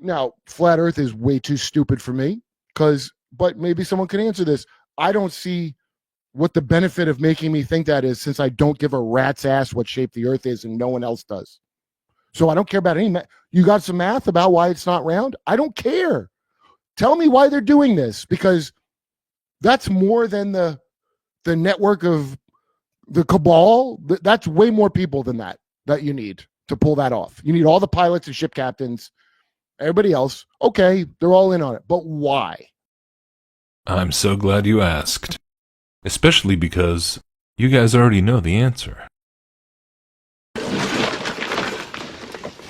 Now, flat Earth is way too stupid for me but maybe someone can answer this. I don't see what the benefit of making me think that is, since I don't give a rat's ass what shape the Earth is and no one else does. So I don't care about any you got some math about why it's not round? I don't care. Tell me why they're doing this, because that's more than the network of the cabal. That's way more people than that you need to pull that off. You need all the pilots and ship captains, everybody else. Okay, they're all in on it. But why? I'm so glad you asked. Especially because you guys already know the answer.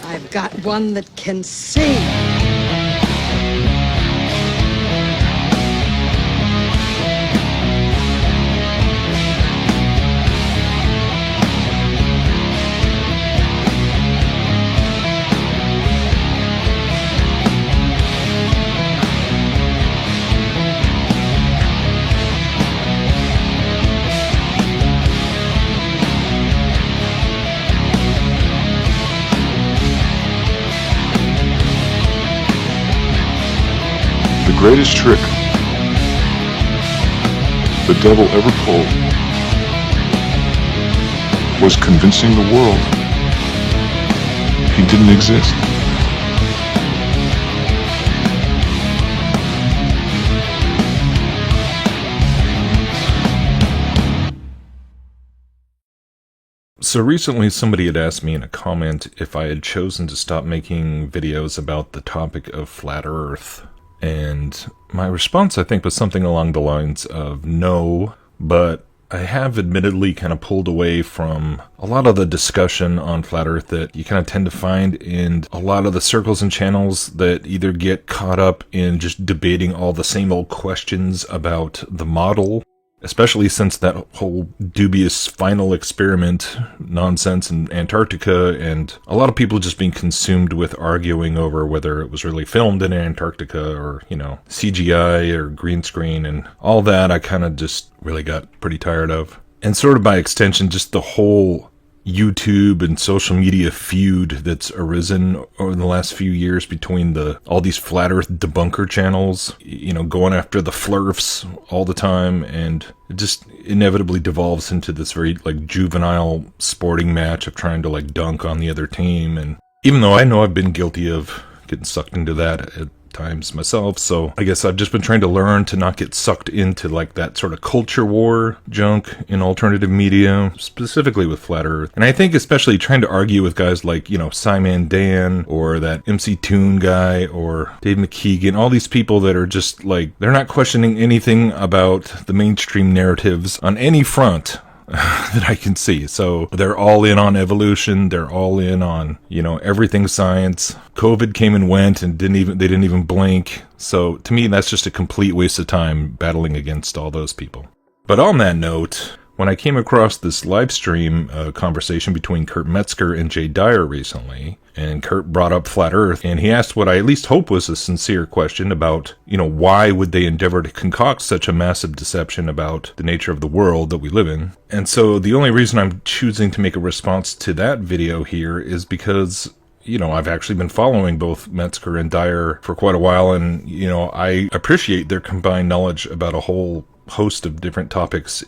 I've got one that can sing. The greatest trick the devil ever pulled was convincing the world he didn't exist. So recently somebody had asked me in a comment if I had chosen to stop making videos about the topic of flat Earth. And my response, I think, was something along the lines of no, but I have admittedly kind of pulled away from a lot of the discussion on flat Earth that you kind of tend to find in a lot of the circles and channels that either get caught up in just debating all the same old questions about the model, especially since that whole dubious final experiment nonsense in Antarctica, and a lot of people just being consumed with arguing over whether it was really filmed in Antarctica or, CGI or green screen, and all that I kind of just really got pretty tired of. And sort of by extension, just the whole YouTube and social media feud that's arisen over the last few years between all these flat Earth debunker channels, going after the flurfs all the time, and it just inevitably devolves into this very juvenile sporting match of trying to dunk on the other team. And even though I know I've been guilty of getting sucked into that at times myself, so I guess I've just been trying to learn to not get sucked into that sort of culture war junk in alternative media, specifically with flat Earth. And I think especially trying to argue with guys like, Simon Dan, or that MC Toon guy, or Dave McKeegan, all these people that are just they're not questioning anything about the mainstream narratives on any front that I can see. So they're all in on evolution. They're all in on, everything science. COVID came and went and they didn't even blink. So to me, that's just a complete waste of time battling against all those people. But on that note, when I came across this live stream conversation between Kurt Metzger and Jay Dyer recently, and Kurt brought up flat Earth, and he asked what I at least hope was a sincere question about, why would they endeavor to concoct such a massive deception about the nature of the world that we live in? And so the only reason I'm choosing to make a response to that video here is because I've actually been following both Metzger and Dyer for quite a while, and, I appreciate their combined knowledge about a whole host of different topics,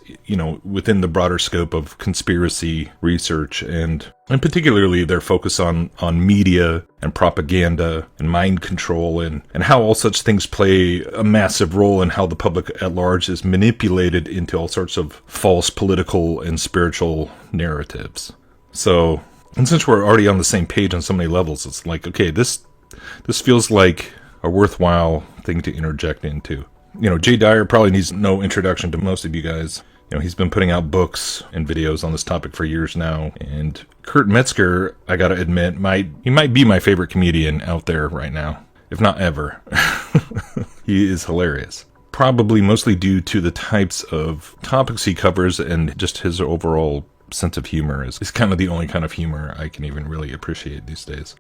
within the broader scope of conspiracy research, and particularly their focus on media and propaganda and mind control, and how all such things play a massive role in how the public at large is manipulated into all sorts of false political and spiritual narratives. So, and since we're already on the same page on so many levels, it's okay, this feels like a worthwhile thing to interject into. Jay Dyer probably needs no introduction to most of you guys. He's been putting out books and videos on this topic for years now. And Kurt Metzger, I gotta admit, he might be my favorite comedian out there right now, if not ever. He is hilarious. Probably mostly due to the types of topics he covers, and just his overall sense of humor is kind of the only kind of humor I can even really appreciate these days.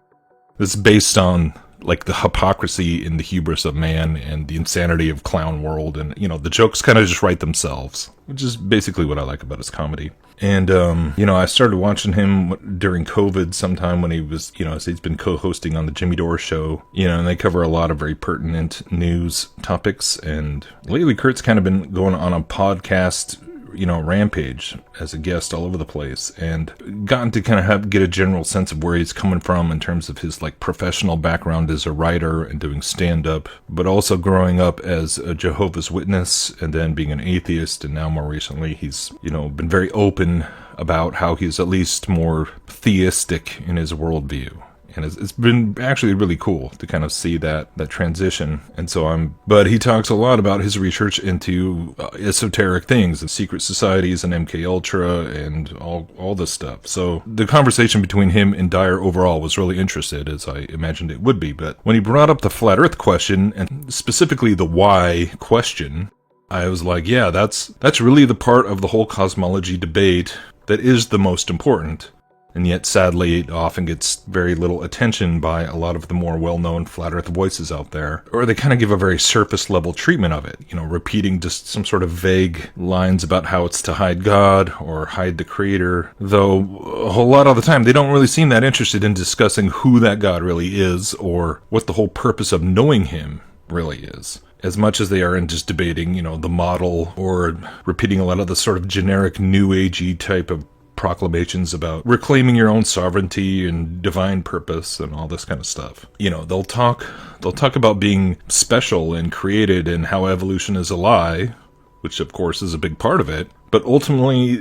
It's based on like the hypocrisy and the hubris of man and the insanity of clown world. And, you know, the jokes kind of just write themselves, which is basically what I like about his comedy. And, you know, I started watching him during COVID sometime when he was, you know, he's been co-hosting on the Jimmy Dore show, you know, and they cover a lot of very pertinent news topics. And lately Kurt's kind of been going on a podcast, you know, rampage as a guest all over the place, and gotten to kind of get a general sense of where he's coming from in terms of his like professional background as a writer and doing stand-up, but also growing up as a Jehovah's Witness and then being an atheist, and now more recently he's, you know, been very open about how he's at least more theistic in his worldview. And it's been actually really cool to kind of see that transition. And so but he talks a lot about his research into esoteric things and secret societies and MK Ultra and all this stuff. So the conversation between him and Dyer overall was really interested, as I imagined it would be. But when he brought up the flat earth question, and specifically the why question, I was like, yeah, that's really the part of the whole cosmology debate that is the most important. And yet, sadly, it often gets very little attention by a lot of the more well-known flat earth voices out there. Or they kind of give a very surface-level treatment of it, you know, repeating just some sort of vague lines about how it's to hide God or hide the creator. Though, a whole lot of the time, they don't really seem that interested in discussing who that God really is or what the whole purpose of knowing him really is, as much as they are in just debating, you know, the model or repeating a lot of the sort of generic new agey type of proclamations about reclaiming your own sovereignty and divine purpose and all this kind of stuff. You know, they'll talk about being special and created and how evolution is a lie, which of course is a big part of it. But ultimately,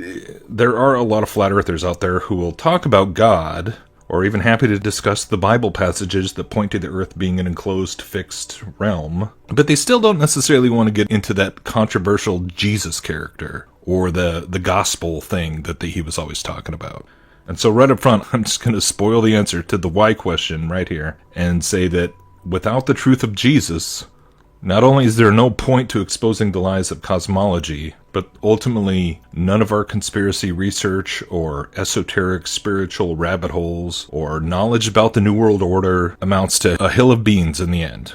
there are a lot of flat earthers out there who will talk about God, or even happy to discuss the Bible passages that point to the earth being an enclosed, fixed realm. But they still don't necessarily want to get into that controversial Jesus character, or the gospel thing that he was always talking about. And so right up front, I'm just going to spoil the answer to the why question right here, and say that without the truth of Jesus, not only is there no point to exposing the lies of cosmology, but ultimately none of our conspiracy research or esoteric spiritual rabbit holes or knowledge about the New World Order amounts to a hill of beans in the end.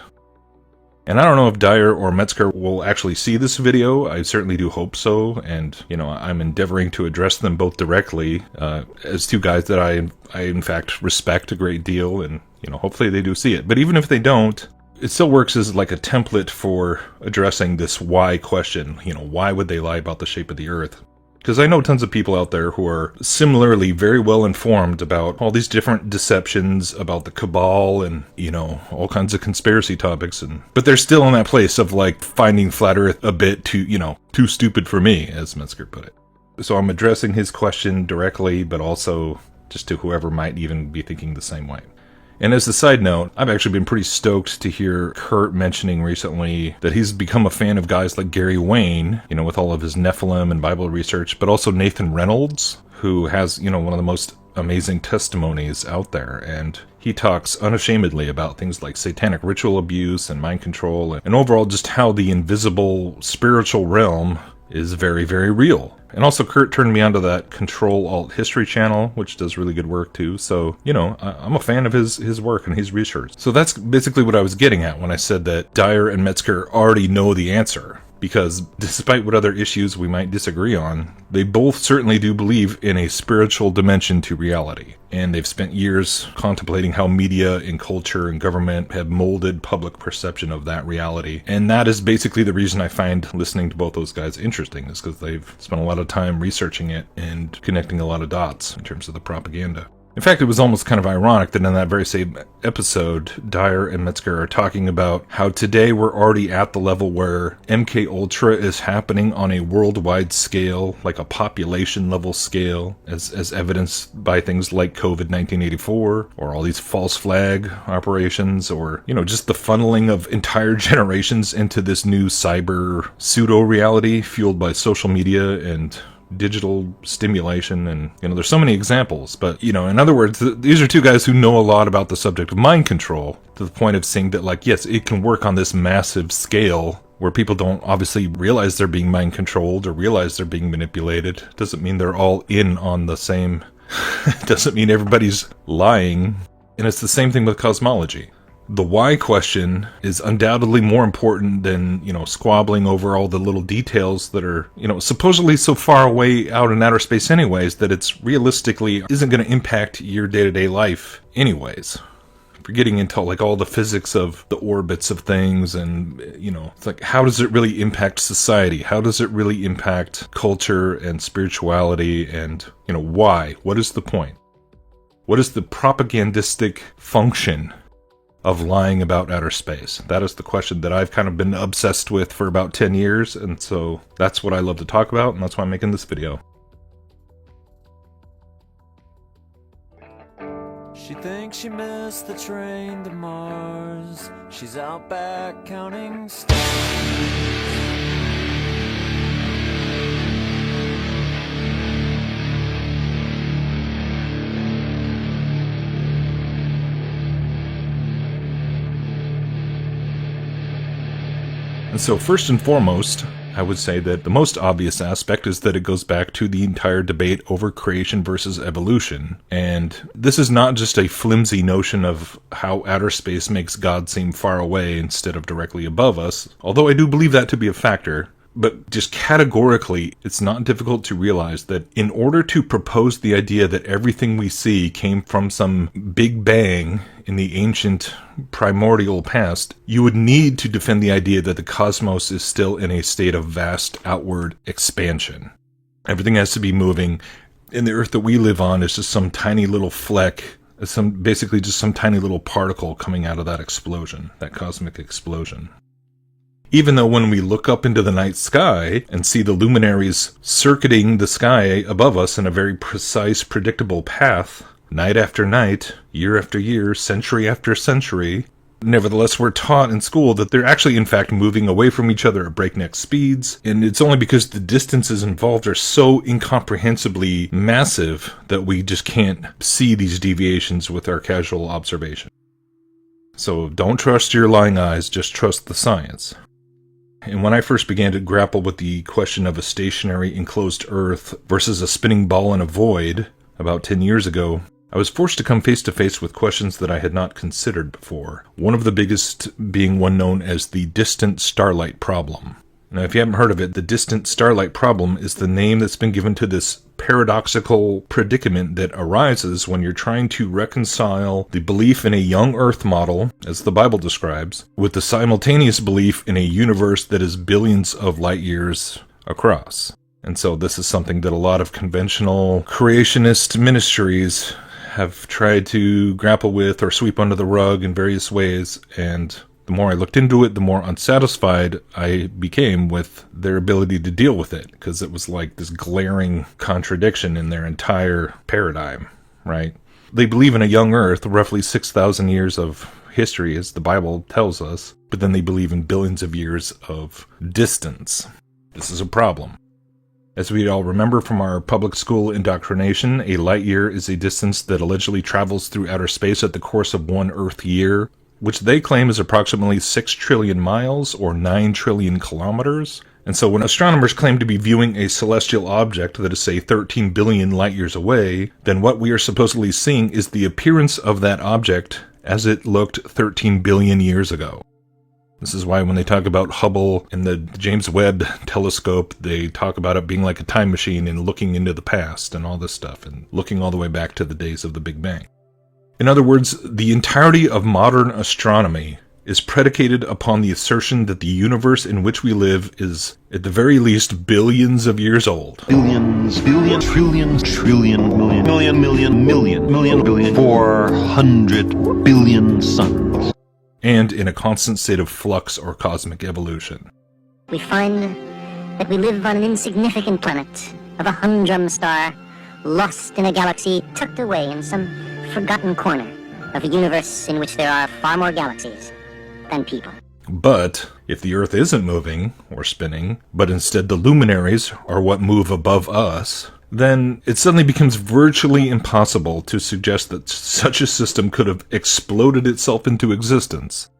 And I don't know if Dyer or Metzger will actually see this video. I certainly do hope so. And, you know, I'm endeavoring to address them both directly as two guys that I in fact respect a great deal. And, you know, hopefully they do see it. But even if they don't, it still works as like a template for addressing this why question. You know, why would they lie about the shape of the earth? Because I know tons of people out there who are similarly very well informed about all these different deceptions, about the cabal and, you know, all kinds of conspiracy topics. But they're still in that place of like finding flat earth a bit too stupid for me, as Metzger put it. So I'm addressing his question directly, but also just to whoever might even be thinking the same way. And as a side note, I've actually been pretty stoked to hear Kurt mentioning recently that he's become a fan of guys like Gary Wayne, you know, with all of his Nephilim and Bible research, but also Nathan Reynolds, who has, you know, one of the most amazing testimonies out there. And he talks unashamedly about things like satanic ritual abuse and mind control, and overall just how the invisible spiritual realm is very, very real. And also Kurt turned me onto that Control Alt History channel, which does really good work too. So, you know, I'm a fan of his work and his research. So that's basically what I was getting at when I said that Dyer and Metzger already know the answer. Because despite what other issues we might disagree on, they both certainly do believe in a spiritual dimension to reality. And they've spent years contemplating how media and culture and government have molded public perception of that reality. And that is basically the reason I find listening to both those guys interesting, is because they've spent a lot of time researching it and connecting a lot of dots in terms of the propaganda. In fact, it was almost kind of ironic that in that very same episode, Dyer and Metzger are talking about how today we're already at the level where MK Ultra is happening on a worldwide scale, like a population level scale, as evidenced by things like COVID 1984, or all these false flag operations, or, you know, just the funneling of entire generations into this new cyber pseudo-reality fueled by social media and digital stimulation. And, you know, there's so many examples, but, you know, in other words, these are two guys who know a lot about the subject of mind control, to the point of saying that, like, yes, it can work on this massive scale where people don't obviously realize they're being mind controlled or realize they're being manipulated. Doesn't mean they're all in on the same doesn't mean everybody's lying. And it's the same thing with cosmology. The why question is undoubtedly more important than, squabbling over all the little details that are, supposedly so far away out in outer space anyways that it's realistically isn't going to impact your day-to-day life anyways. If you're getting into like all the physics of the orbits of things and, it's like, how does it really impact society? How does it really impact culture and spirituality and, why? What is the point? What is the propagandistic function of lying about outer space? That is the question that I've kind of been obsessed with for about 10 years, and so that's what I love to talk about, and that's why I'm making this video. She thinks she missed the train to Mars. She's out back counting stars. And so first and foremost, I would say that the most obvious aspect is that it goes back to the entire debate over creation versus evolution. And this is not just a flimsy notion of how outer space makes God seem far away instead of directly above us, although I do believe that to be a factor. But just categorically, it's not difficult to realize that in order to propose the idea that everything we see came from some big bang in the ancient primordial past, you would need to defend the idea that the cosmos is still in a state of vast outward expansion. Everything has to be moving, and the Earth that we live on is just some tiny little fleck, basically just some tiny little particle coming out of that explosion, that cosmic explosion. Even though when we look up into the night sky and see the luminaries circuiting the sky above us in a very precise, predictable path, night after night, year after year, century after century, nevertheless we're taught in school that they're actually in fact moving away from each other at breakneck speeds, and it's only because the distances involved are so incomprehensibly massive that we just can't see these deviations with our casual observation. So don't trust your lying eyes, just trust the science. And when I first began to grapple with the question of a stationary enclosed Earth versus a spinning ball in a void about 10 years ago, I was forced to come face to face with questions that I had not considered before. One of the biggest being one known as the distant starlight problem. Now, if you haven't heard of it, the distant starlight problem is the name that's been given to this paradoxical predicament that arises when you're trying to reconcile the belief in a young Earth model, as the Bible describes, with the simultaneous belief in a universe that is billions of light years across. And so this is something that a lot of conventional creationist ministries have tried to grapple with or sweep under the rug in various ways, and the more I looked into it, the more unsatisfied I became with their ability to deal with it, because it was like this glaring contradiction in their entire paradigm, right? They believe in a young Earth, roughly 6,000 years of history, as the Bible tells us, but then they believe in billions of years of distance. This is a problem. As we all remember from our public school indoctrination, a light year is a distance that allegedly travels through outer space at the course of one Earth year, which they claim is approximately 6 trillion miles or 9 trillion kilometers. And so when astronomers claim to be viewing a celestial object that is, say, 13 billion light years away, then what we are supposedly seeing is the appearance of that object as it looked 13 billion years ago. This is why when they talk about Hubble and the James Webb telescope, they talk about it being like a time machine and looking into the past and all this stuff, and looking all the way back to the days of the Big Bang. In other words, the entirety of modern astronomy is predicated upon the assertion that the universe in which we live is, at the very least, billions of years old. Billions, billion, trillions, trillion, million, billion, 400 billion suns. And in a constant state of flux or cosmic evolution. We find that we live on an insignificant planet of a humdrum star, lost in a galaxy tucked away in some forgotten corner of a universe in which there are far more galaxies than people. But if the Earth isn't moving or spinning, but instead the luminaries are what move above us, then it suddenly becomes virtually impossible to suggest that such a system could have exploded itself into existence.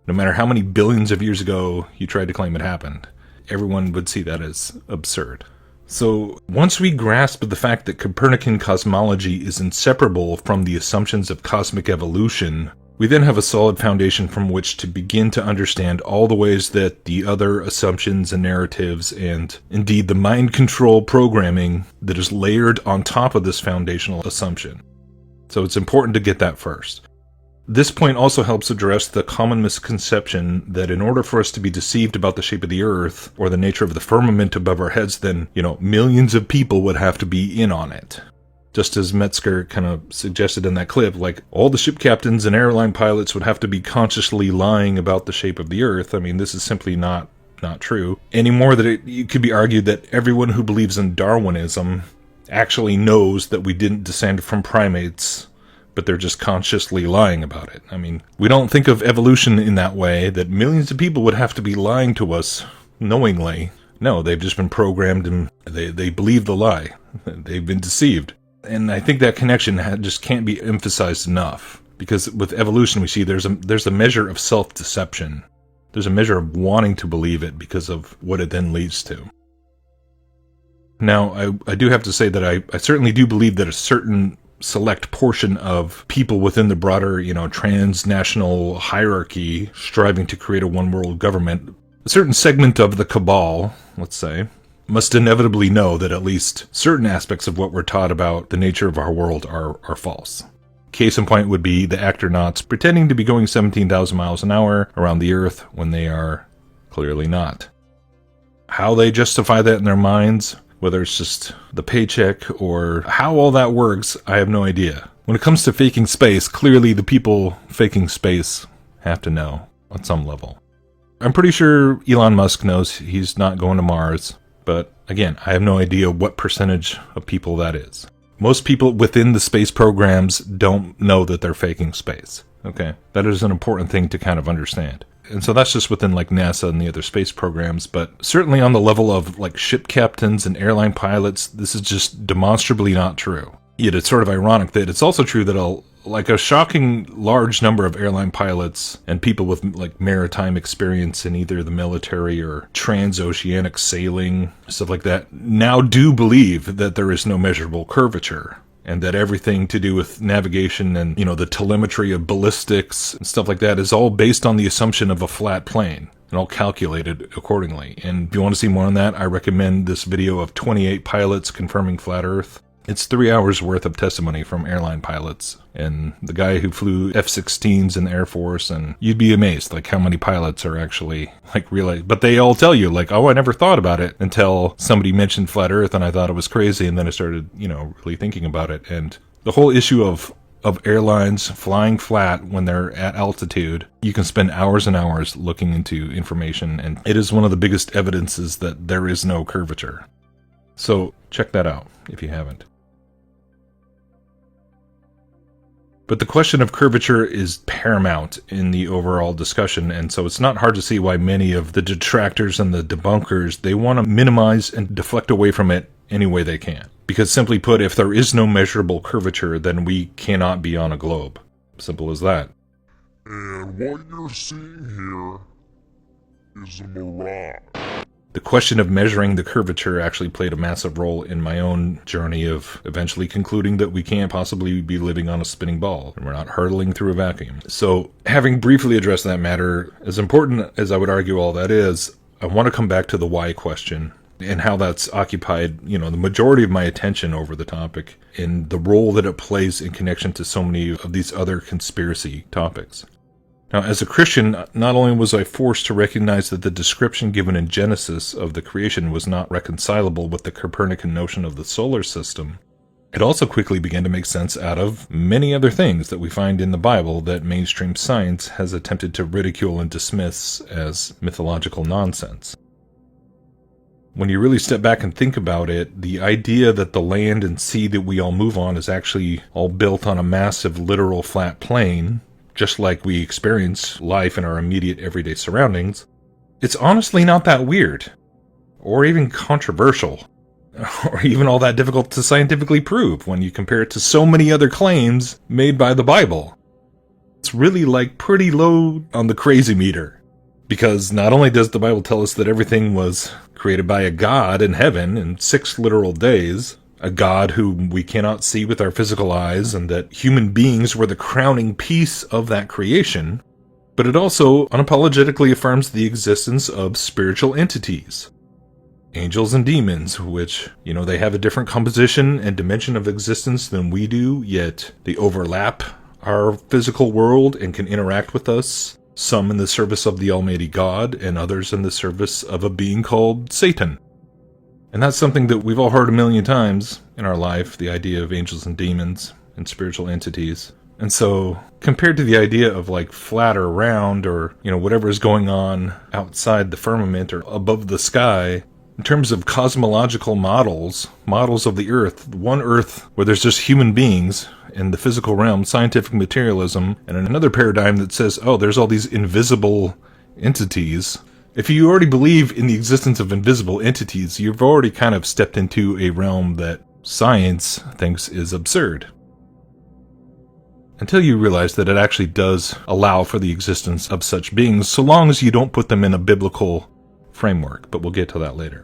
No matter how many billions of years ago you tried to claim it happened, everyone would see that as absurd. So, once we grasp the fact that Copernican cosmology is inseparable from the assumptions of cosmic evolution, We then have a solid foundation from which to begin to understand all the ways that the other assumptions and narratives, and indeed the mind control programming that is layered on top of this foundational assumption. So it's important to get that first. This point also helps address the common misconception that in order for us to be deceived about the shape of the earth or the nature of the firmament above our heads, then, millions of people would have to be in on it. Just as Metzger kind of suggested in that clip, like all the ship captains and airline pilots would have to be consciously lying about the shape of the earth. I mean, this is simply not true. Any more that it could be argued that everyone who believes in Darwinism actually knows that we didn't descend from primates, but they're just consciously lying about it. I mean, we don't think of evolution in that way, that millions of people would have to be lying to us knowingly. No, they've just been programmed and they believe the lie. They've been deceived. And I think that connection just can't be emphasized enough, because with evolution we see there's a measure of self-deception. There's a measure of wanting to believe it because of what it then leads to. Now, I do have to say that I certainly do believe that a certain select portion of people within the broader, transnational hierarchy striving to create a one-world government, a certain segment of the cabal, let's say, must inevitably know that at least certain aspects of what we're taught about the nature of our world are false. Case in point would be the astronauts pretending to be going 17,000 miles an hour around the Earth when they are clearly not. How they justify that in their minds, whether it's just the paycheck or how all that works, I have no idea. When it comes to faking space, clearly the people faking space have to know on some level. I'm pretty sure Elon Musk knows he's not going to Mars. But again, I have no idea what percentage of people that is. Most people within the space programs don't know that they're faking space. Okay? That is an important thing to kind of understand. And so that's just within like NASA and the other space programs, but certainly on the level of like ship captains and airline pilots, this is just demonstrably not true. Yet it's sort of ironic that it's also true that a shocking large number of airline pilots and people with like maritime experience in either the military or transoceanic sailing, stuff like that, now do believe that there is no measurable curvature, and that everything to do with navigation and, the telemetry of ballistics and stuff like that is all based on the assumption of a flat plane and all calculated accordingly. And if you want to see more on that, I recommend this video of 28 pilots confirming flat Earth. It's 3 hours worth of testimony from airline pilots and the guy who flew F-16s in the Air Force, and you'd be amazed like how many pilots are actually like realize, but they all tell you like, oh, I never thought about it until somebody mentioned flat Earth and I thought it was crazy, and then I started, really thinking about it. And the whole issue of airlines flying flat when they're at altitude, you can spend hours and hours looking into information, and it is one of the biggest evidences that there is no curvature. So check that out if you haven't. But the question of curvature is paramount in the overall discussion, and so it's not hard to see why many of the detractors and the debunkers, they want to minimize and deflect away from it any way they can. Because simply put, if there is no measurable curvature, then we cannot be on a globe. Simple as that. And what you're seeing here is a mirage. The question of measuring the curvature actually played a massive role in my own journey of eventually concluding that we can't possibly be living on a spinning ball and we're not hurtling through a vacuum. So, having briefly addressed that matter, as important as I would argue all that is, I want to come back to the why question and how that's occupied, the majority of my attention over the topic and the role that it plays in connection to so many of these other conspiracy topics. Now, as a Christian, not only was I forced to recognize that the description given in Genesis of the creation was not reconcilable with the Copernican notion of the solar system, it also quickly began to make sense out of many other things that we find in the Bible that mainstream science has attempted to ridicule and dismiss as mythological nonsense. When you really step back and think about it, the idea that the land and sea that we all move on is actually all built on a massive literal flat plane, just like we experience life in our immediate everyday surroundings, it's honestly not that weird, or even controversial, or even all that difficult to scientifically prove when you compare it to so many other claims made by the Bible. It's really like pretty low on the crazy meter, because not only does the Bible tell us that everything was created by a God in heaven in 6 literal days, a God whom we cannot see with our physical eyes, and that human beings were the crowning piece of that creation. But it also unapologetically affirms the existence of spiritual entities, angels and demons, which, they have a different composition and dimension of existence than we do, yet they overlap our physical world and can interact with us, some in the service of the Almighty God and others in the service of a being called Satan. And that's something that we've all heard a million times in our life, the idea of angels and demons and spiritual entities. And so, compared to the idea of flat or round or, whatever is going on outside the firmament or above the sky, in terms of cosmological models of the Earth, one Earth where there's just human beings in the physical realm, scientific materialism, and another paradigm that says, oh, there's all these invisible entities. If you already believe in the existence of invisible entities, you've already kind of stepped into a realm that science thinks is absurd. Until you realize that it actually does allow for the existence of such beings, so long as you don't put them in a biblical framework, but we'll get to that later.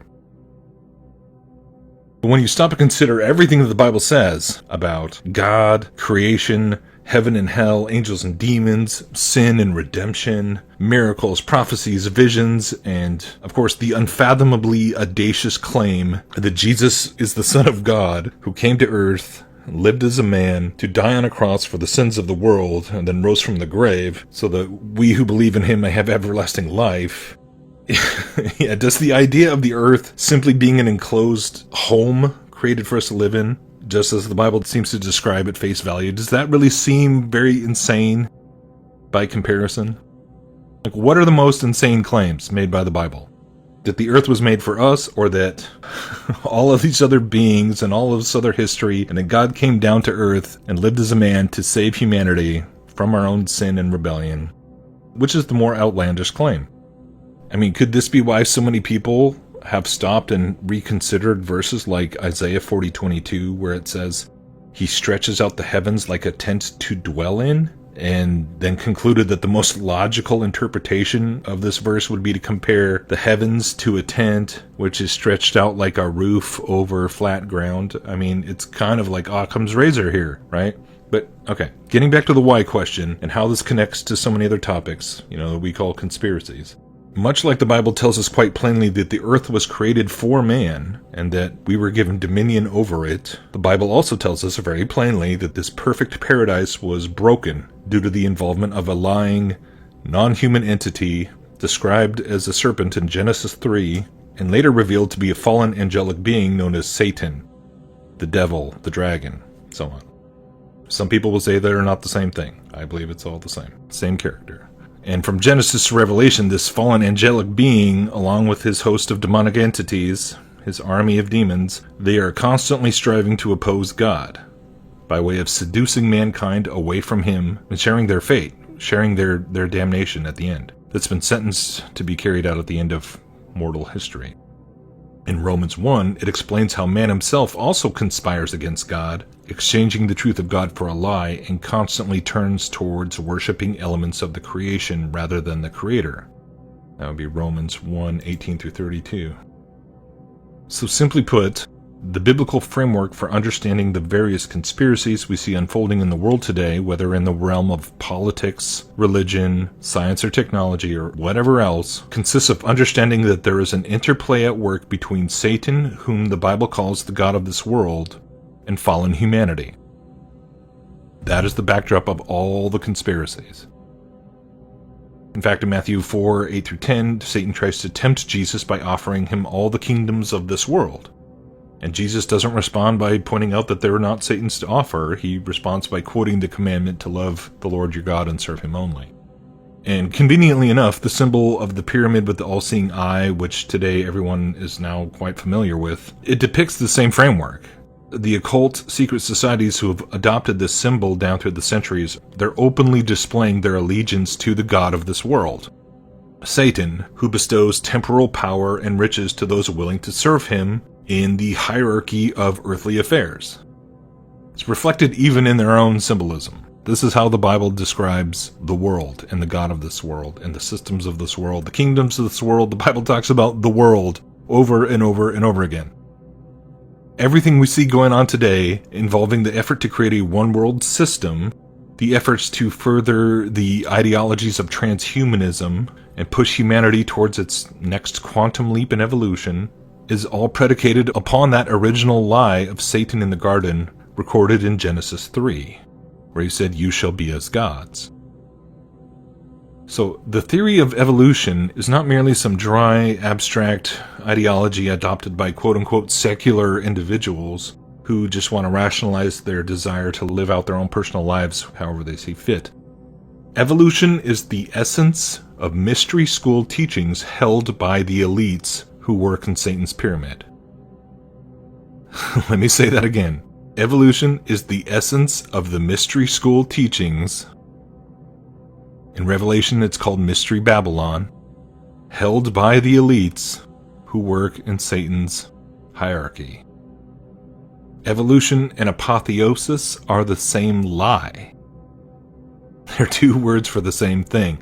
But when you stop to consider everything that the Bible says about God, creation, heaven and hell, angels and demons, sin and redemption, miracles, prophecies, visions, and, of course, the unfathomably audacious claim that Jesus is the Son of God who came to earth, lived as a man, to die on a cross for the sins of the world, and then rose from the grave, so that we who believe in him may have everlasting life. Yeah, does the idea of the earth simply being an enclosed home created for us to live in, just as the Bible seems to describe at face value, does that really seem very insane by comparison? What are the most insane claims made by the Bible? That the earth was made for us, or that all of these other beings and all of this other history, and that God came down to earth and lived as a man to save humanity from our own sin and rebellion? Which is the more outlandish claim? I mean, could this be why so many people have stopped and reconsidered verses like Isaiah 40:22, where it says, "He stretches out the heavens like a tent to dwell in," and then concluded that the most logical interpretation of this verse would be to compare the heavens to a tent, which is stretched out like a roof over flat ground? I mean, it's kind of like Occam's razor here, right? But, okay, getting back to the why question and how this connects to so many other topics, that we call conspiracies. Much like the Bible tells us quite plainly that the earth was created for man, and that we were given dominion over it, the Bible also tells us very plainly that this perfect paradise was broken due to the involvement of a lying, non-human entity described as a serpent in Genesis 3, and later revealed to be a fallen angelic being known as Satan, the devil, the dragon, so on. Some people will say they're not the same thing. I believe it's all the same character. And from Genesis to Revelation, this fallen angelic being, along with his host of demonic entities, his army of demons, they are constantly striving to oppose God, by way of seducing mankind away from him and sharing their fate, sharing their damnation at the end, that's been sentenced to be carried out at the end of mortal history. In Romans 1, it explains how man himself also conspires against God, exchanging the truth of God for a lie, and constantly turns towards worshiping elements of the creation rather than the Creator. That would be Romans 1:18-32. So simply put, the biblical framework for understanding the various conspiracies we see unfolding in the world today, whether in the realm of politics, religion, science or technology, or whatever else, consists of understanding that there is an interplay at work between Satan, whom the Bible calls the God of this world, and fallen humanity. That is the backdrop of all the conspiracies. In fact, in Matthew 4:8-10, Satan tries to tempt Jesus by offering him all the kingdoms of this world. And Jesus doesn't respond by pointing out that they're not Satan's to offer. He responds by quoting the commandment to love the Lord your God and serve him only. And conveniently enough, the symbol of the pyramid with the all-seeing eye, which today everyone is now quite familiar with, it depicts the same framework. The occult secret societies who have adopted this symbol down through the centuries, they're openly displaying their allegiance to the God of this world, Satan, who bestows temporal power and riches to those willing to serve him in the hierarchy of earthly affairs. It's reflected even in their own symbolism. This is how the Bible describes the world and the God of this world and the systems of this world, the kingdoms of this world. The Bible talks about the world over and over and over again. Everything we see going on today involving the effort to create a one-world system, the efforts to further the ideologies of transhumanism and push humanity towards its next quantum leap in evolution, is all predicated upon that original lie of Satan in the garden recorded in Genesis 3, where he said, "You shall be as gods." So the theory of evolution is not merely some dry, abstract ideology adopted by quote-unquote secular individuals who just want to rationalize their desire to live out their own personal lives however they see fit. Evolution is the essence of mystery school teachings held by the elites who work in Satan's pyramid. Let me say that again. Evolution is the essence of the mystery school teachings. In Revelation, it's called Mystery Babylon, held by the elites who work in Satan's hierarchy. Evolution and apotheosis are the same lie. They're two words for the same thing.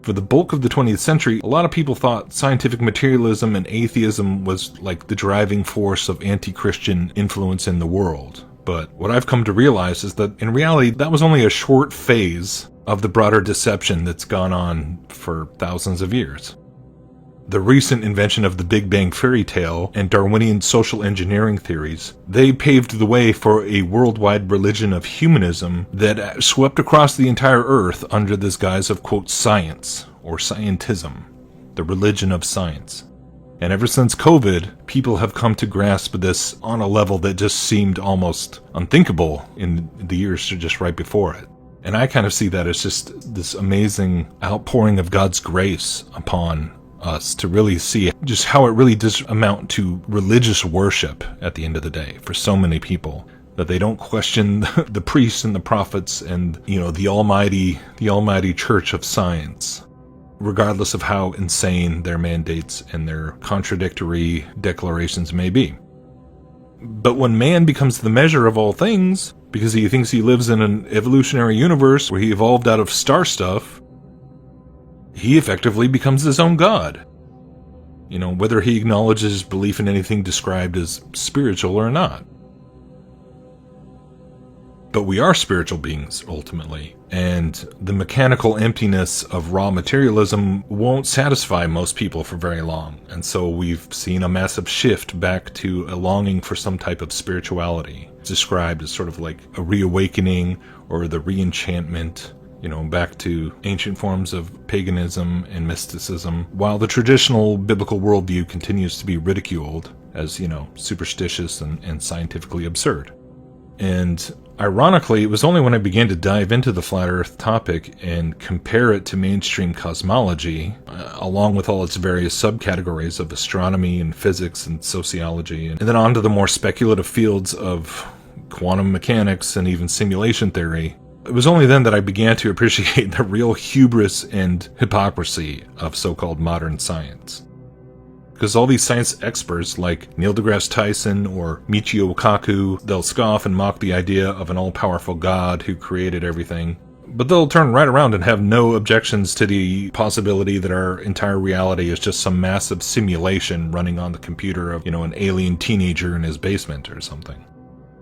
For the bulk of the 20th century, a lot of people thought scientific materialism and atheism was like the driving force of anti-Christian influence in the world. But what I've come to realize is that in reality, that was only a short phase of the broader deception that's gone on for thousands of years. The recent invention of the Big Bang fairy tale and Darwinian social engineering theories, they paved the way for a worldwide religion of humanism that swept across the entire earth under this guise of, quote, science, or scientism, the religion of science. And ever since COVID, people have come to grasp this on a level that just seemed almost unthinkable in the years just right before it. And I kind of see that as just this amazing outpouring of God's grace upon us to really see just how it really does amount to religious worship at the end of the day for so many people, that they don't question the priests and the prophets and, you know, the almighty church of science, regardless of how insane their mandates and their contradictory declarations may be. But when man becomes the measure of all things, because he thinks he lives in an evolutionary universe where he evolved out of star stuff, he effectively becomes his own god. You know, whether he acknowledges belief in anything described as spiritual or not. But we are spiritual beings, ultimately, and the mechanical emptiness of raw materialism won't satisfy most people for very long, and so we've seen a massive shift back to a longing for some type of spirituality. It's described as sort of like a reawakening or the reenchantment, you know, back to ancient forms of paganism and mysticism, while the traditional biblical worldview continues to be ridiculed as, you know, superstitious and scientifically absurd. And ironically, it was only when I began to dive into the flat earth topic and compare it to mainstream cosmology, along with all its various subcategories of astronomy and physics and sociology, and then on to the more speculative fields of quantum mechanics and even simulation theory, it was only then that I began to appreciate the real hubris and hypocrisy of so-called modern science. Because all these science experts like Neil deGrasse Tyson or Michio Kaku, they'll scoff and mock the idea of an all-powerful God who created everything, but they'll turn right around and have no objections to the possibility that our entire reality is just some massive simulation running on the computer of, you know, an alien teenager in his basement or something.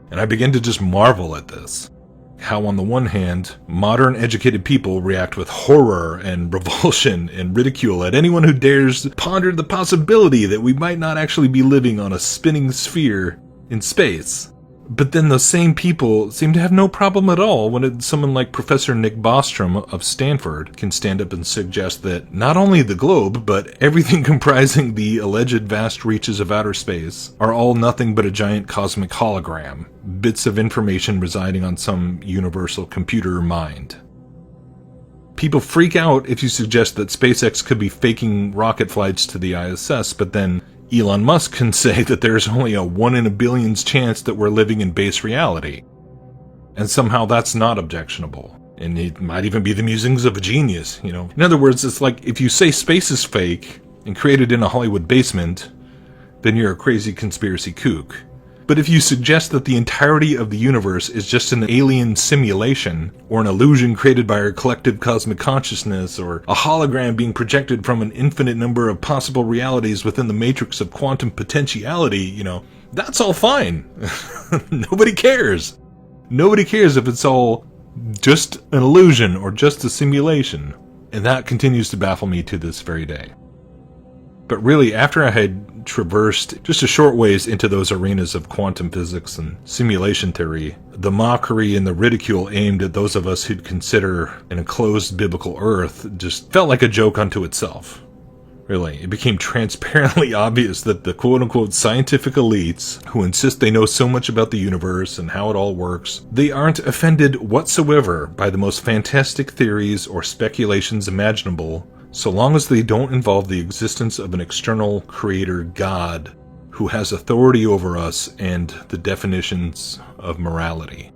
And I begin to just marvel at this. How on the one hand, modern educated people react with horror and revulsion and ridicule at anyone who dares ponder the possibility that we might not actually be living on a spinning sphere in space. But then those same people seem to have no problem at all when someone like Professor Nick Bostrom of Stanford can stand up and suggest that not only the globe, but everything comprising the alleged vast reaches of outer space are all nothing but a giant cosmic hologram, bits of information residing on some universal computer mind. People freak out if you suggest that SpaceX could be faking rocket flights to the ISS, but then Elon Musk can say that there's only a 1 in a billion's chance that we're living in base reality. And somehow that's not objectionable. And it might even be the musings of a genius, you know. In other words, it's like if you say space is fake and created in a Hollywood basement, then you're a crazy conspiracy kook. But if you suggest that the entirety of the universe is just an alien simulation, or an illusion created by our collective cosmic consciousness, or a hologram being projected from an infinite number of possible realities within the matrix of quantum potentiality, you know, that's all fine. Nobody cares. Nobody cares if it's all just an illusion or just a simulation. And that continues to baffle me to this very day. But really, after I had traversed just a short ways into those arenas of quantum physics and simulation theory, the mockery and the ridicule aimed at those of us who'd consider an enclosed biblical earth just felt like a joke unto itself. Really, it became transparently obvious that the quote-unquote scientific elites, who insist they know so much about the universe and how it all works, they aren't offended whatsoever by the most fantastic theories or speculations imaginable, so long as they don't involve the existence of an external creator God who has authority over us and the definitions of morality.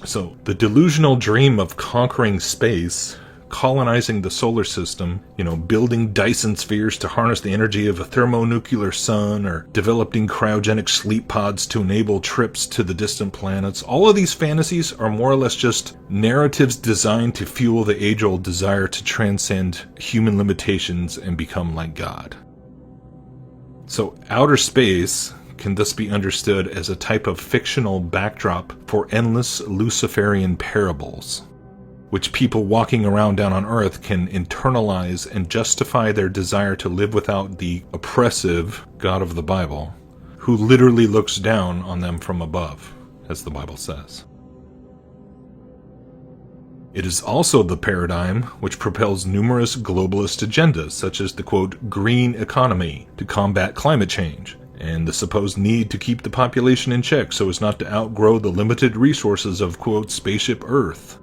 So, the delusional dream of conquering space, colonizing the solar system, building Dyson spheres to harness the energy of a thermonuclear sun, or developing cryogenic sleep pods to enable trips to the distant planets. All of these fantasies are more or less just narratives designed to fuel the age-old desire to transcend human limitations and become like God. So outer space can thus be understood as a type of fictional backdrop for endless Luciferian parables, which people walking around down on Earth can internalize and justify their desire to live without the oppressive God of the Bible, who literally looks down on them from above, as the Bible says. It is also the paradigm which propels numerous globalist agendas, such as the quote, green economy to combat climate change, and the supposed need to keep the population in check so as not to outgrow the limited resources of quote, spaceship Earth.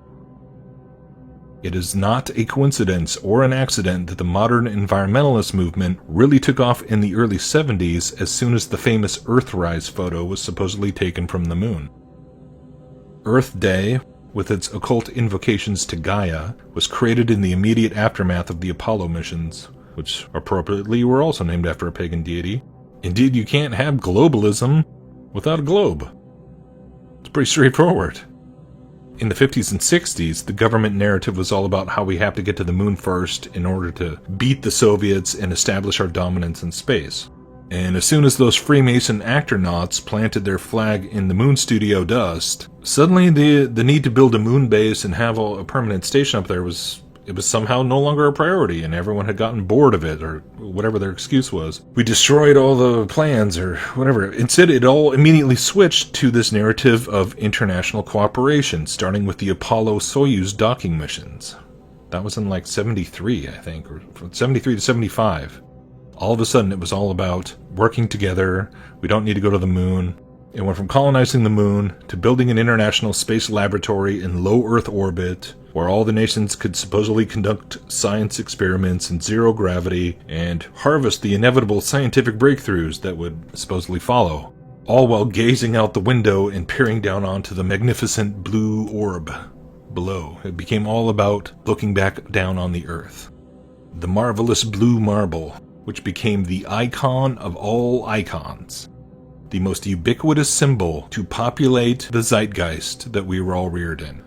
It is not a coincidence or an accident that the modern environmentalist movement really took off in the early 70s as soon as the famous Earthrise photo was supposedly taken from the moon. Earth Day, with its occult invocations to Gaia, was created in the immediate aftermath of the Apollo missions, which appropriately were also named after a pagan deity. Indeed, you can't have globalism without a globe. It's pretty straightforward. In the 50s and 60s, the government narrative was all about how we have to get to the moon first in order to beat the Soviets and establish our dominance in space. And as soon as those Freemason actronauts planted their flag in the moon studio dust, suddenly the need to build a moon base and have a permanent station up there was somehow no longer a priority, and everyone had gotten bored of it, or whatever their excuse was. We destroyed all the plans, or whatever. Instead, it all immediately switched to this narrative of international cooperation, starting with the Apollo-Soyuz docking missions. That was in 73, I think, or from 73 to 75. All of a sudden, it was all about working together. We don't need to go to the moon. It went from colonizing the moon to building an international space laboratory in low Earth orbit, where all the nations could supposedly conduct science experiments in zero gravity and harvest the inevitable scientific breakthroughs that would supposedly follow, all while gazing out the window and peering down onto the magnificent blue orb below. It became all about looking back down on the Earth. The marvelous blue marble, which became the icon of all icons, the most ubiquitous symbol to populate the zeitgeist that we were all reared in.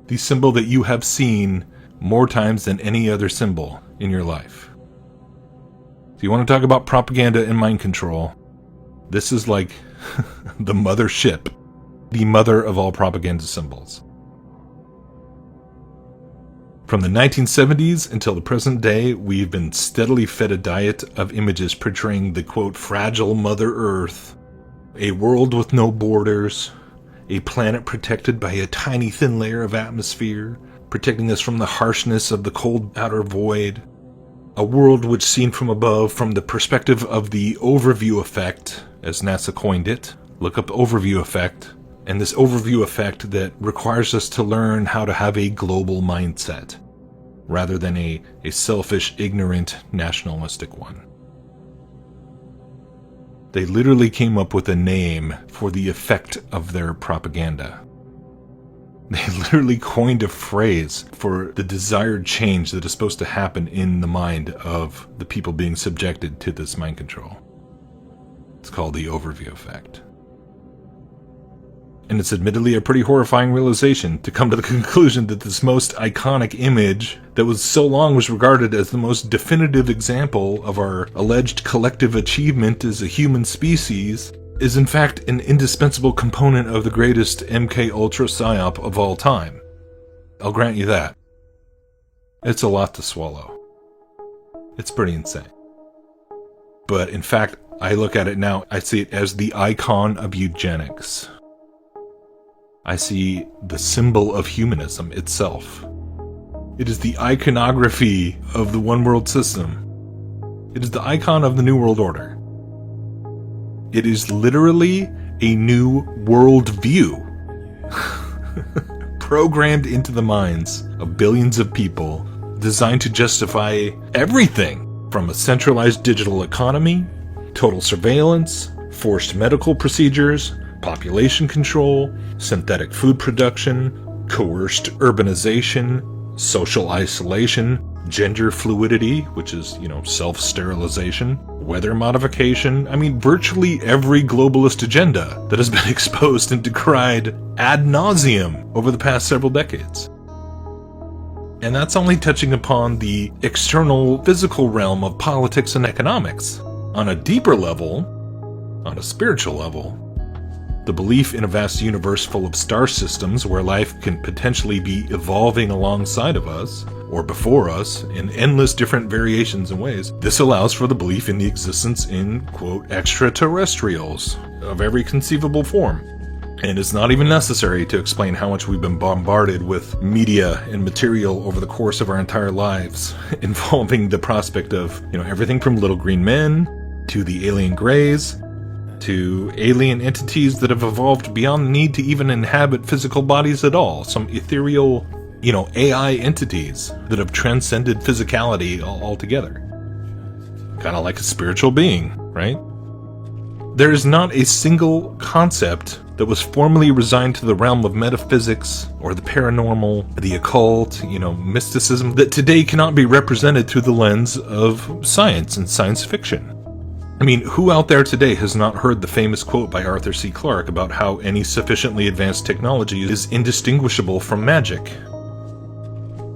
The symbol that you have seen more times than any other symbol in your life. If you want to talk about propaganda and mind control, this is like the mothership, the mother of all propaganda symbols. From the 1970s until the present day, we've been steadily fed a diet of images portraying the, quote, fragile Mother Earth, a world with no borders, a planet protected by a tiny thin layer of atmosphere, protecting us from the harshness of the cold outer void, a world which seen from above from the perspective of the overview effect, as NASA coined it. Look up overview effect. And this overview effect that requires us to learn how to have a global mindset, rather than a selfish, ignorant, nationalistic one. They literally came up with a name for the effect of their propaganda. They literally coined a phrase for the desired change that is supposed to happen in the mind of the people being subjected to this mind control. It's called the overview effect. And it's admittedly a pretty horrifying realization to come to the conclusion that this most iconic image that was so long was regarded as the most definitive example of our alleged collective achievement as a human species is in fact an indispensable component of the greatest MK Ultra PSYOP of all time. I'll grant you that. It's a lot to swallow. It's pretty insane. But in fact, I look at it now, I see it as the icon of eugenics. I see the symbol of humanism itself. It is the iconography of the one world system. It is the icon of the New World Order. It is literally a new world view programmed into the minds of billions of people, designed to justify everything from a centralized digital economy, total surveillance, forced medical procedures, population control, synthetic food production, coerced urbanization, social isolation, gender fluidity, which is, self-sterilization, weather modification. I mean, virtually every globalist agenda that has been exposed and decried ad nauseum over the past several decades. And that's only touching upon the external physical realm of politics and economics. On a deeper level, on a spiritual level, the belief in a vast universe full of star systems where life can potentially be evolving alongside of us, or before us, in endless different variations and ways. This allows for the belief in the existence in, quote, extraterrestrials of every conceivable form. And it's not even necessary to explain how much we've been bombarded with media and material over the course of our entire lives, involving the prospect of, everything from little green men, to the alien greys, to alien entities that have evolved beyond the need to even inhabit physical bodies at all. Some ethereal, AI entities that have transcended physicality altogether. Kind of like a spiritual being, right? There is not a single concept that was formerly resigned to the realm of metaphysics or the paranormal, the occult, mysticism, that today cannot be represented through the lens of science and science fiction. I mean, who out there today has not heard the famous quote by Arthur C. Clarke about how any sufficiently advanced technology is indistinguishable from magic?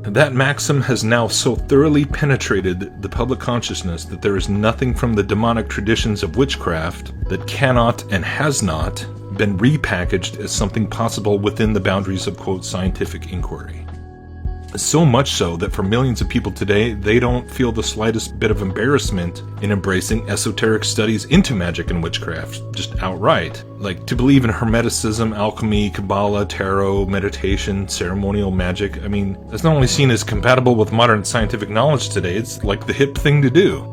That maxim has now so thoroughly penetrated the public consciousness that there is nothing from the demonic traditions of witchcraft that cannot and has not been repackaged as something possible within the boundaries of, quote, scientific inquiry. So much so that for millions of people today, they don't feel the slightest bit of embarrassment in embracing esoteric studies into magic and witchcraft, just outright. Like, to believe in Hermeticism, alchemy, Kabbalah, tarot, meditation, ceremonial magic, I mean, that's not only seen as compatible with modern scientific knowledge today, it's like the hip thing to do.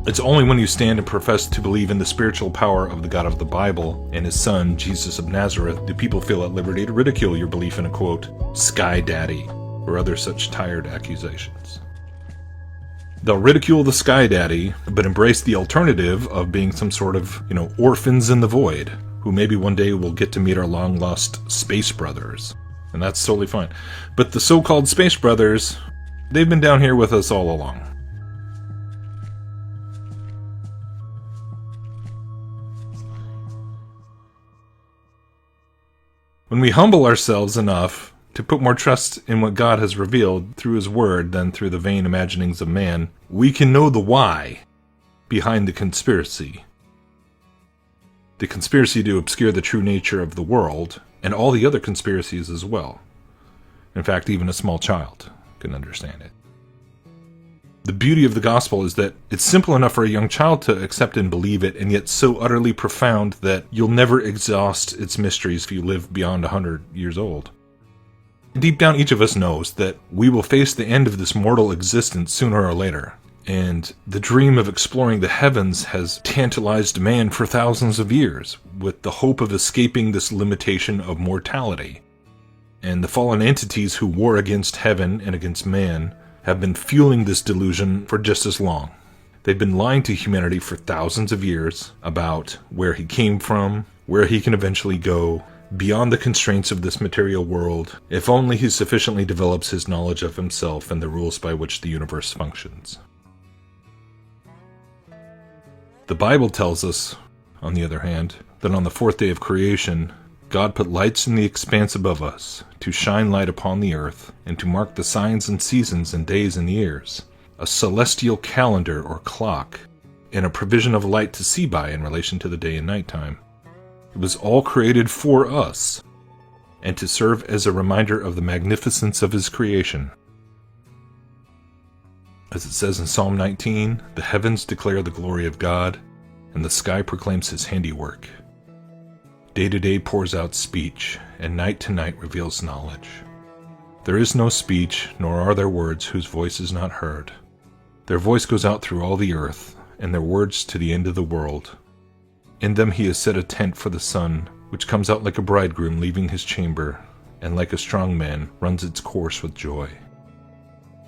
It's only when you stand and profess to believe in the spiritual power of the God of the Bible and his son, Jesus of Nazareth, do people feel at liberty to ridicule your belief in a, quote, sky daddy, or other such tired accusations. They'll ridicule the sky daddy, but embrace the alternative of being some sort of, orphans in the void, who maybe one day will get to meet our long-lost space brothers. And that's totally fine. But the so-called space brothers, they've been down here with us all along. When we humble ourselves enough to put more trust in what God has revealed through his word than through the vain imaginings of man, we can know the why behind the conspiracy. The conspiracy to obscure the true nature of the world, and all the other conspiracies as well. In fact, even a small child can understand it. The beauty of the gospel is that it's simple enough for a young child to accept and believe it, and yet so utterly profound that you'll never exhaust its mysteries if you live beyond 100 years old. Deep down, each of us knows that we will face the end of this mortal existence sooner or later, and the dream of exploring the heavens has tantalized man for thousands of years, with the hope of escaping this limitation of mortality. And the fallen entities who war against heaven and against man have been fueling this delusion for just as long. They've been lying to humanity for thousands of years about where he came from, where he can eventually go, beyond the constraints of this material world, if only he sufficiently develops his knowledge of himself and the rules by which the universe functions. The Bible tells us, on the other hand, that on the fourth day of creation, God put lights in the expanse above us, to shine light upon the earth, and to mark the signs and seasons and days and years, a celestial calendar or clock, and a provision of light to see by in relation to the day and night time. It was all created for us, and to serve as a reminder of the magnificence of His creation. As it says in Psalm 19, the heavens declare the glory of God, and the sky proclaims His handiwork. Day to day pours out speech, and night to night reveals knowledge. There is no speech, nor are there words whose voice is not heard. Their voice goes out through all the earth, and their words to the end of the world. In them He has set a tent for the sun, which comes out like a bridegroom leaving his chamber, and like a strong man runs its course with joy.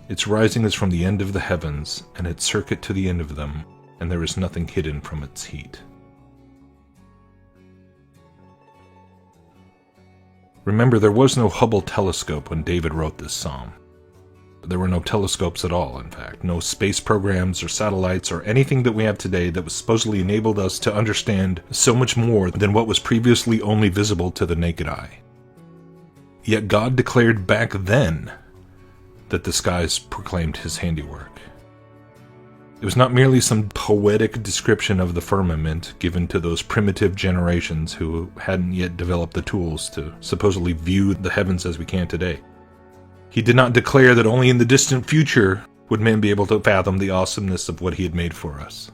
Its rising is from the end of the heavens, and its circuit to the end of them, and there is nothing hidden from its heat. Remember, there was no Hubble telescope when David wrote this psalm. There were no telescopes at all, in fact, no space programs or satellites or anything that we have today that was supposedly enabled us to understand so much more than what was previously only visible to the naked eye. Yet God declared back then that the skies proclaimed His handiwork. It was not merely some poetic description of the firmament given to those primitive generations who hadn't yet developed the tools to supposedly view the heavens as we can today. He did not declare that only in the distant future would man be able to fathom the awesomeness of what He had made for us.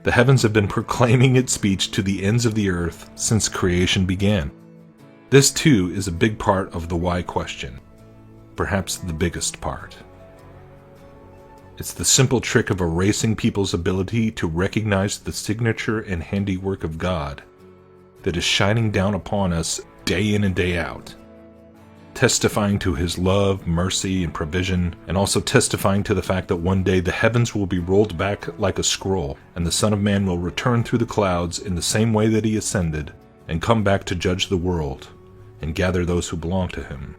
The heavens have been proclaiming its speech to the ends of the earth since creation began. This too is a big part of the why question, perhaps the biggest part. It's the simple trick of erasing people's ability to recognize the signature and handiwork of God that is shining down upon us day in and day out, testifying to His love, mercy, and provision, and also testifying to the fact that one day the heavens will be rolled back like a scroll, and the Son of Man will return through the clouds in the same way that He ascended, and come back to judge the world, and gather those who belong to Him.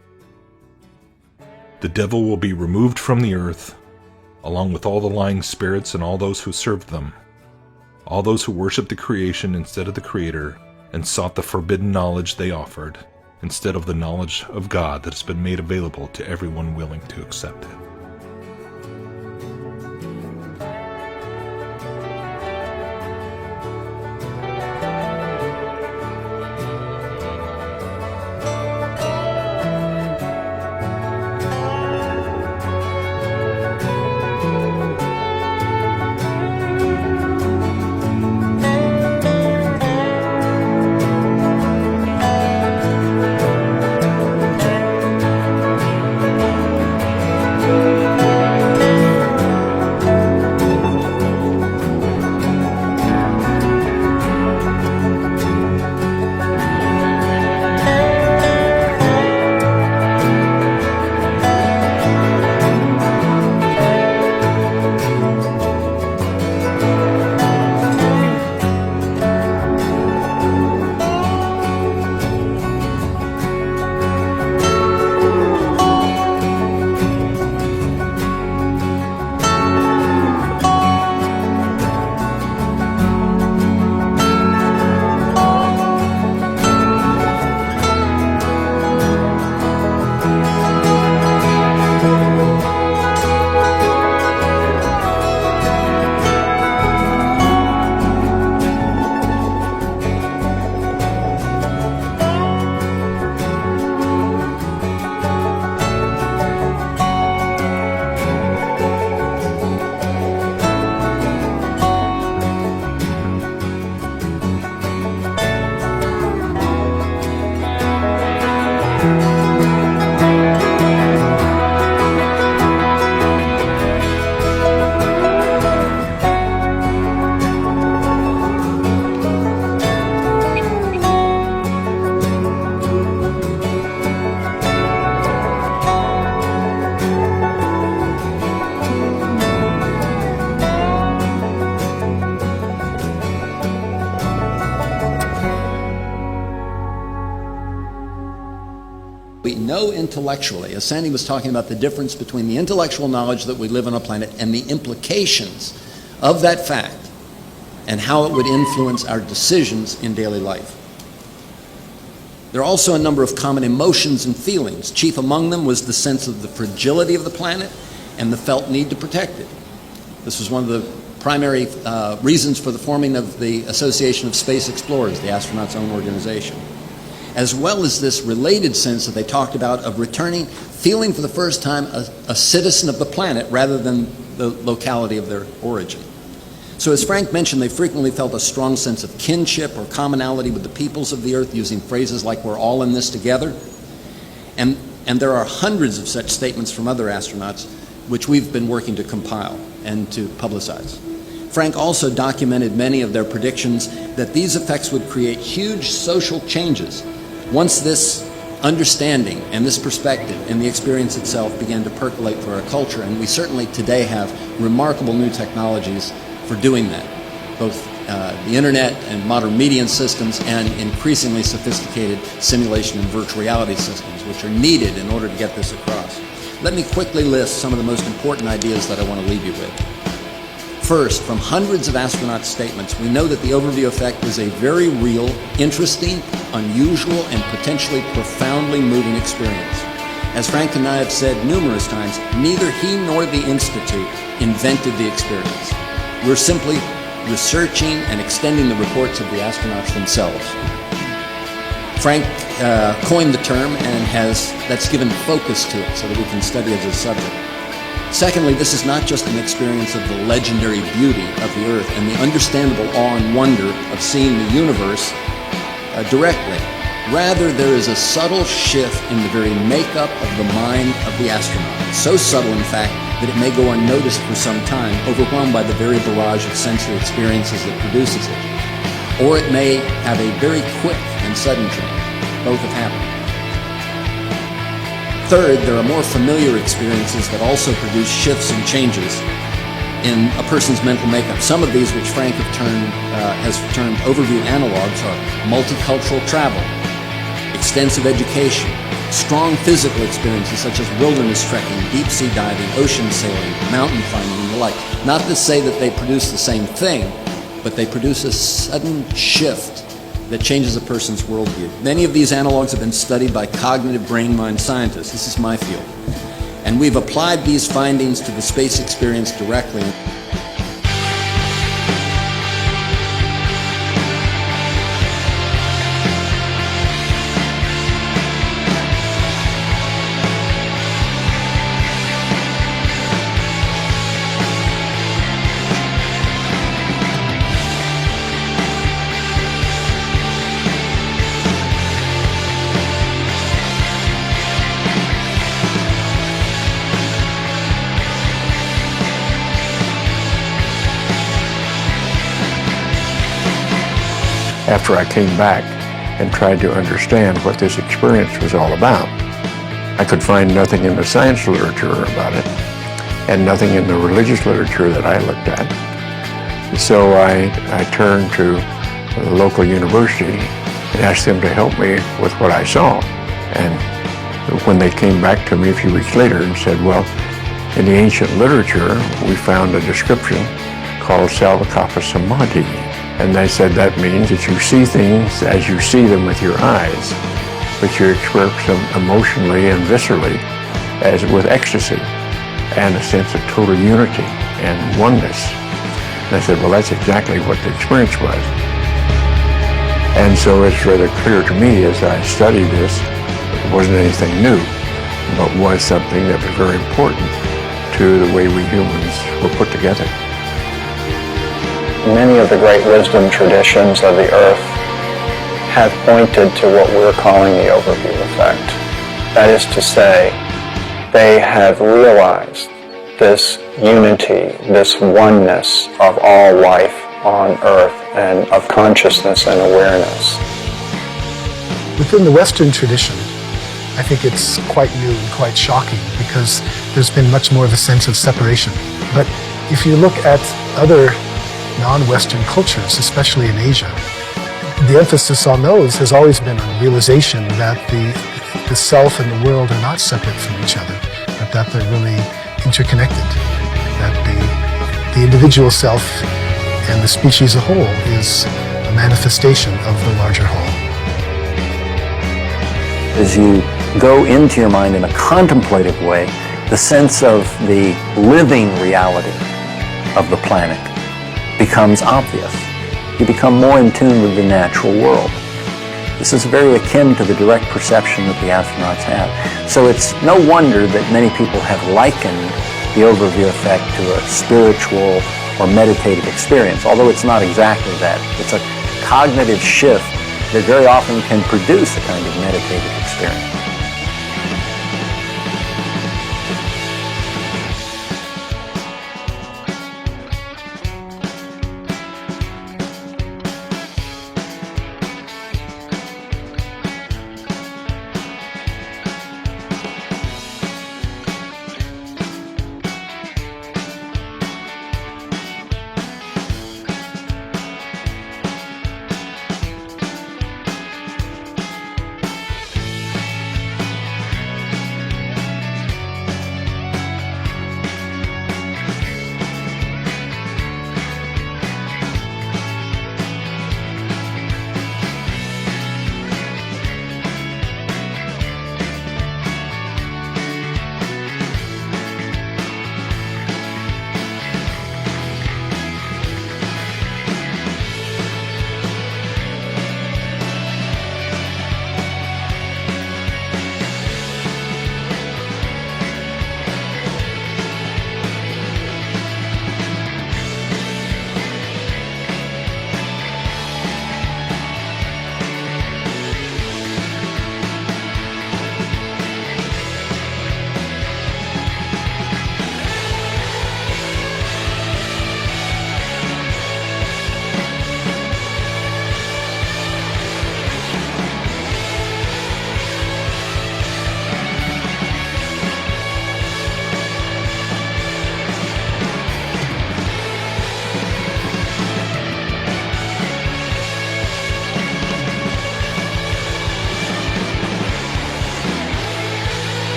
The devil will be removed from the earth, along with all the lying spirits and all those who served them, all those who worshiped the creation instead of the Creator, and sought the forbidden knowledge they offered, instead of the knowledge of God that has been made available to everyone willing to accept it. We know intellectually, as Sandy was talking about the difference between the intellectual knowledge that we live on a planet and the implications of that fact and how it would influence our decisions in daily life. There are also a number of common emotions and feelings. Chief among them was the sense of the fragility of the planet and the felt need to protect it. This was one of the primary reasons for the forming of the Association of Space Explorers, the astronauts' own organization. As well as this related sense that they talked about of returning, feeling for the first time a citizen of the planet rather than the locality of their origin. So as Frank mentioned, they frequently felt a strong sense of kinship or commonality with the peoples of the Earth, using phrases like, "we're all in this together." And there are hundreds of such statements from other astronauts, which we've been working to compile and to publicize. Frank also documented many of their predictions that these effects would create huge social changes once this understanding and this perspective and the experience itself began to percolate through our culture. And we certainly today have remarkable new technologies for doing that, both the internet and modern media systems and increasingly sophisticated simulation and virtual reality systems, which are needed in order to get this across. Let me quickly list some of the most important ideas that I want to leave you with. First, from hundreds of astronaut statements, we know that the overview effect is a very real, interesting, unusual, and potentially profoundly moving experience. As Frank and I have said numerous times, neither he nor the Institute invented the experience. We're simply researching and extending the reports of the astronauts themselves. Frank coined the term, and that's given focus to it so that we can study it as a subject. Secondly, this is not just an experience of the legendary beauty of the Earth and the understandable awe and wonder of seeing the universe directly. Rather, there is a subtle shift in the very makeup of the mind of the astronaut. So subtle, in fact, that it may go unnoticed for some time, overwhelmed by the very barrage of sensory experiences that produces it. Or it may have a very quick and sudden change. Both have happened. Third, there are more familiar experiences that also produce shifts and changes in a person's mental makeup. Some of these, which Frank has termed overview analogs, are multicultural travel, extensive education, strong physical experiences such as wilderness trekking, deep sea diving, ocean sailing, mountain climbing, and the like. Not to say that they produce the same thing, but they produce a sudden shift that changes a person's worldview. Many of these analogs have been studied by cognitive brain-mind scientists. This is my field. And we've applied these findings to the space experience directly. After I came back and tried to understand what this experience was all about, I could find nothing in the science literature about it and nothing in the religious literature that I looked at. So I turned to the local university and asked them to help me with what I saw. And when they came back to me a few weeks later and said, well, in the ancient literature, we found a description called Salvakapa Samadhi. And they said that means that you see things as you see them with your eyes, but you experience them emotionally and viscerally as with ecstasy and a sense of total unity and oneness. And I said, well, that's exactly what the experience was. And so it's rather clear to me as I studied this, it wasn't anything new, but was something that was very important to the way we humans were put together. Many of the great wisdom traditions of the Earth have pointed to what we're calling the overview effect. That is to say, they have realized this unity, this oneness of all life on Earth and of consciousness and awareness. Within the Western tradition, I think it's quite new and quite shocking because there's been much more of a sense of separation. But if you look at other non-Western cultures, especially in Asia, the emphasis on those has always been on realization that the self and the world are not separate from each other, but that they're really interconnected, that the individual self and the species as a whole is a manifestation of the larger whole. As you go into your mind in a contemplative way, the sense of the living reality of the planet becomes obvious. You become more in tune with the natural world. This is very akin to the direct perception that the astronauts have. So it's no wonder that many people have likened the overview effect to a spiritual or meditative experience, although it's not exactly that. It's a cognitive shift that very often can produce a kind of meditative experience.